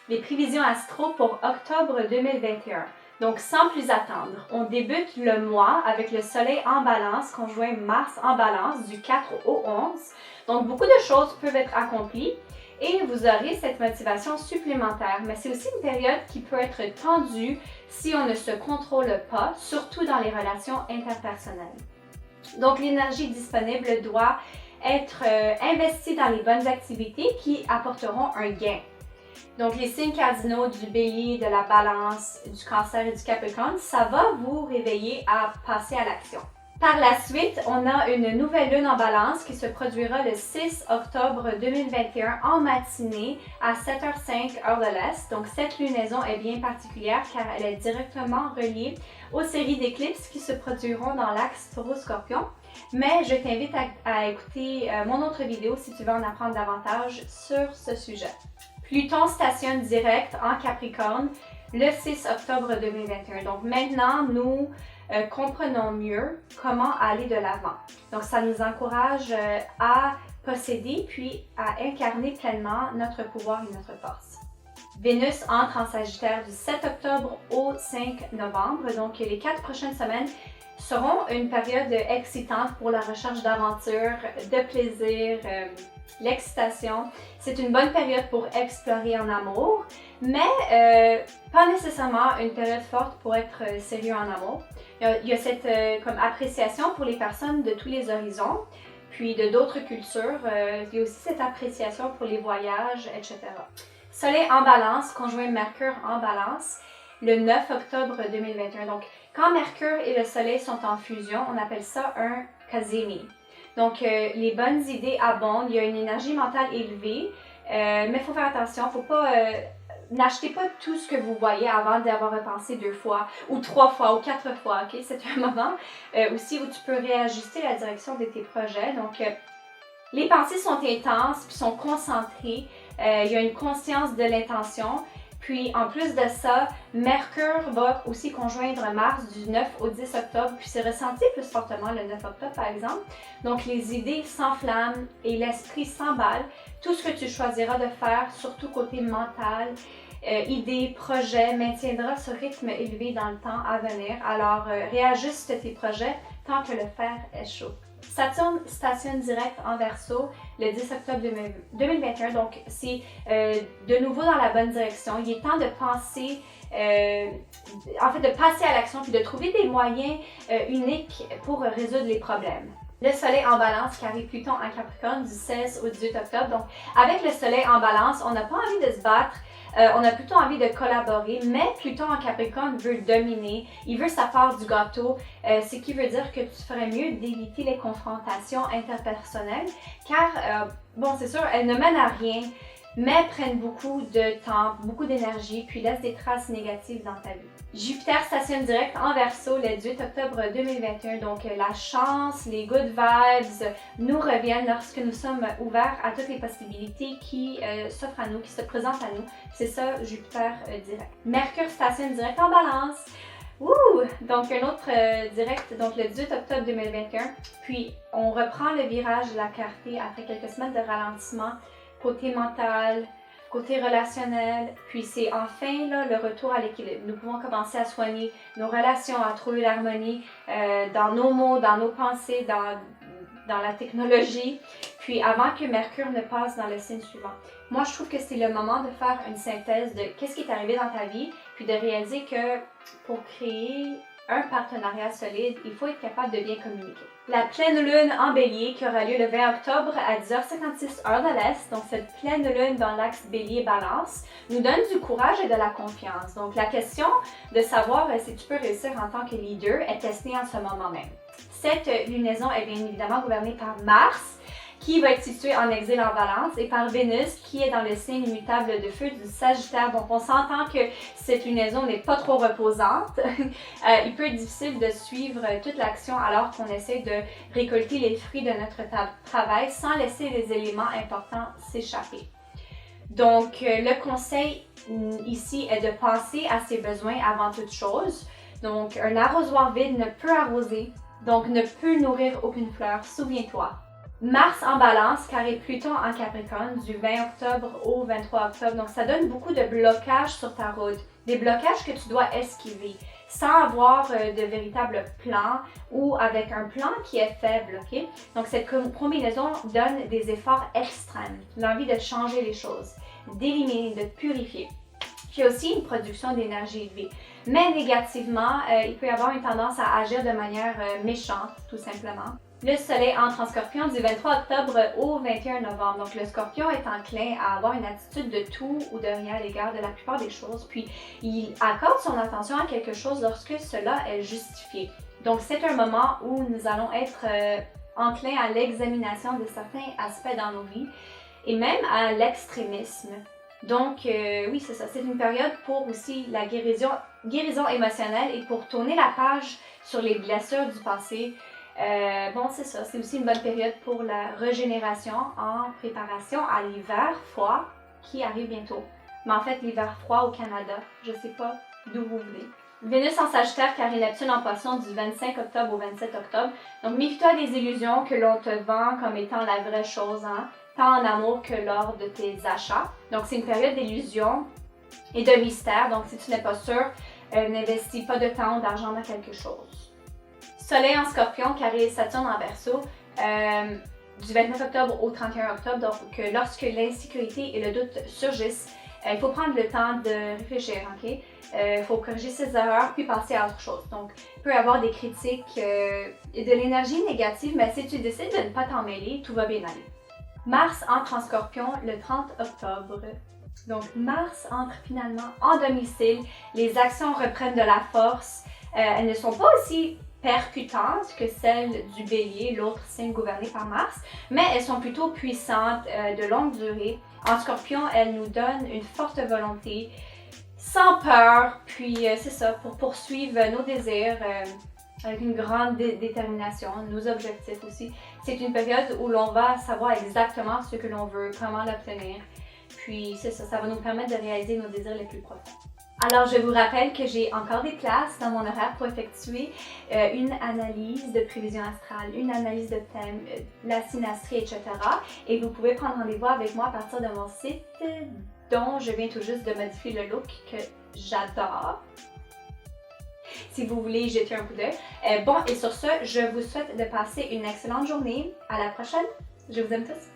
les prévisions astro pour octobre 2021. Donc, sans plus attendre, on débute le mois avec le Soleil en Balance, conjoint Mars en Balance du 4 au 11. Donc, beaucoup de choses peuvent être accomplies et vous aurez cette motivation supplémentaire. Mais c'est aussi une période qui peut être tendue si on ne se contrôle pas, surtout dans les relations interpersonnelles. Donc, l'énergie disponible doit être investie dans les bonnes activités qui apporteront un gain. Donc, les signes cardinaux du Bélier, de la Balance, du Cancer et du Capricorne, ça va vous réveiller à passer à l'action. Par la suite, on a une nouvelle lune en Balance qui se produira le 6 octobre 2021 en matinée à 7h05 heure de l'Est. Donc, cette lunaison est bien particulière car elle est directement reliée aux séries d'éclipses qui se produiront dans l'axe Taureau-Scorpion. Mais je t'invite à écouter mon autre vidéo si tu veux en apprendre davantage sur ce sujet. Pluton stationne direct en Capricorne le 6 octobre 2021. Donc maintenant, nous comprenons mieux comment aller de l'avant. Donc ça nous encourage à posséder puis à incarner pleinement notre pouvoir et notre force. Vénus entre en Sagittaire du 7 octobre au 5 novembre. Donc les 4 prochaines semaines seront une période excitante pour la recherche d'aventure, de plaisir, l'excitation. C'est une bonne période pour explorer en amour, mais pas nécessairement une période forte pour être sérieux en amour. Il y a cette comme appréciation pour les personnes de tous les horizons, puis de d'autres cultures. Il y a aussi cette appréciation pour les voyages, etc. Soleil en Balance, conjoint Mercure en Balance, le 9 octobre 2021. Donc, quand Mercure et le Soleil sont en fusion, on appelle ça un cazimi. Donc, les bonnes idées abondent, il y a une énergie mentale élevée, mais il faut faire attention, faut pas... N'achetez pas tout ce que vous voyez avant d'y avoir repensé 2 fois, ou 3 fois, ou 4 fois, ok? C'est un moment aussi où tu peux réajuster la direction de tes projets. Donc, les pensées sont intenses, puis sont concentrées, il y a une conscience de l'intention. Puis, en plus de ça, Mercure va aussi conjoindre Mars du 9 au 10 octobre, puis c'est ressenti plus fortement le 9 octobre, par exemple. Donc, les idées s'enflamment et l'esprit s'emballe. Tout ce que tu choisiras de faire, surtout côté mental, idées, projets, maintiendra ce rythme élevé dans le temps à venir. Alors, réajuste tes projets tant que le fer est chaud. Saturne stationne direct en Verseau le 10 octobre 2021, donc c'est de nouveau dans la bonne direction. Il est temps de penser, de passer à l'action puis de trouver des moyens uniques pour résoudre les problèmes. Le Soleil en Balance qui arrive Pluton en Capricorne du 16 au 18 octobre. Donc, avec le Soleil en Balance, on n'a pas envie de se battre. On a plutôt envie de collaborer, mais Pluton en Capricorne veut dominer, il veut sa part du gâteau, ce qui veut dire que tu ferais mieux d'éviter les confrontations interpersonnelles, car, c'est sûr, elles ne mènent à rien, mais prennent beaucoup de temps, beaucoup d'énergie, puis laissent des traces négatives dans ta vie. Jupiter stationne direct en Verseau le 18 octobre 2021, donc la chance, les good vibes nous reviennent lorsque nous sommes ouverts à toutes les possibilités qui s'offrent à nous, qui se présentent à nous. C'est ça, Jupiter direct. Mercure stationne direct en Balance. Donc un autre direct, donc le 18 octobre 2021. Puis on reprend le virage de la clarté après quelques semaines de ralentissement côté mental, côté relationnel, puis c'est enfin là, le retour à l'équilibre. Nous pouvons commencer à soigner nos relations, à trouver l'harmonie dans nos mots, dans nos pensées, dans la technologie, puis avant que Mercure ne passe dans le signe suivant. Moi, je trouve que c'est le moment de faire une synthèse de qu'est-ce qui est arrivé dans ta vie, puis de réaliser que pour créer un partenariat solide, il faut être capable de bien communiquer. La pleine lune en Bélier qui aura lieu le 20 octobre à 10h56 heure de l'Est, donc cette pleine lune dans l'axe Bélier-Balance, nous donne du courage et de la confiance. Donc la question de savoir si tu peux réussir en tant que leader est testée en ce moment même. Cette lunaison est bien évidemment gouvernée par Mars, qui va être situé en exil en Balance, et par Vénus, qui est dans le signe immutable de feu du Sagittaire. Donc, on s'entend que cette lunaison n'est pas trop reposante. Il peut être difficile de suivre toute l'action alors qu'on essaie de récolter les fruits de notre travail sans laisser les éléments importants s'échapper. Donc, le conseil ici est de penser à ses besoins avant toute chose. Donc, un arrosoir vide ne peut arroser, donc ne peut nourrir aucune fleur. Souviens-toi. Mars en balance, carré Pluton en Capricorne, du 20 octobre au 23 octobre. Donc, ça donne beaucoup de blocages sur ta route. Des blocages que tu dois esquiver sans avoir de véritable plan ou avec un plan qui est faible, ok? Donc, cette combinaison donne des efforts extrêmes, l'envie de changer les choses, d'éliminer, de purifier. Puis aussi une production d'énergie élevée. Mais négativement, il peut y avoir une tendance à agir de manière méchante, tout simplement. Le soleil entre en scorpion du 23 octobre au 21 novembre. Donc le scorpion est enclin à avoir une attitude de tout ou de rien à l'égard de la plupart des choses. Puis il accorde son attention à quelque chose lorsque cela est justifié. Donc c'est un moment où nous allons être enclins à l'examination de certains aspects dans nos vies et même à l'extrémisme. Donc, oui, c'est ça. C'est une période pour aussi la guérison émotionnelle et pour tourner la page sur les blessures du passé. Bon, c'est ça. C'est aussi une bonne période pour la régénération en préparation à l'hiver froid qui arrive bientôt. Mais en fait, l'hiver froid au Canada, je sais pas d'où vous venez. Vénus en Sagittaire, carré Neptune en Poisson du 25 octobre au 27 octobre. Donc, méfie-toi des illusions que l'on te vend comme étant la vraie chose, hein, tant en amour que lors de tes achats. Donc, c'est une période d'illusion et de mystère. Donc, si tu n'es pas sûr, n'investis pas de temps ou d'argent dans quelque chose. Soleil en Scorpion, carré Saturne en Verseau, du 29 octobre au 31 octobre. Donc, lorsque l'insécurité et le doute surgissent, il faut prendre le temps de réfléchir, ok? Il faut corriger ses erreurs puis passer à autre chose. Donc, il peut y avoir des critiques et de l'énergie négative, mais si tu décides de ne pas t'en mêler, tout va bien aller. Mars entre en Scorpion le 30 octobre. Donc, Mars entre finalement en domicile. Les actions reprennent de la force. Elles ne sont pas aussi percutantes que celles du Bélier, l'autre signe gouverné par Mars, mais elles sont plutôt puissantes, de longue durée. En Scorpion, elles nous donnent une forte volonté, sans peur, puis c'est ça, pour poursuivre nos désirs avec une grande détermination, nos objectifs aussi. C'est une période où l'on va savoir exactement ce que l'on veut, comment l'obtenir, puis c'est ça, ça va nous permettre de réaliser nos désirs les plus profonds. Alors, je vous rappelle que j'ai encore des places dans mon horaire pour effectuer une analyse de prévision astrale, une analyse de thème, la synastrie, etc. Et vous pouvez prendre rendez-vous avec moi à partir de mon site dont je viens tout juste de modifier le look que j'adore. Si vous voulez y jeter un coup d'œil. Bon, et sur ce, je vous souhaite de passer une excellente journée. À la prochaine. Je vous aime tous.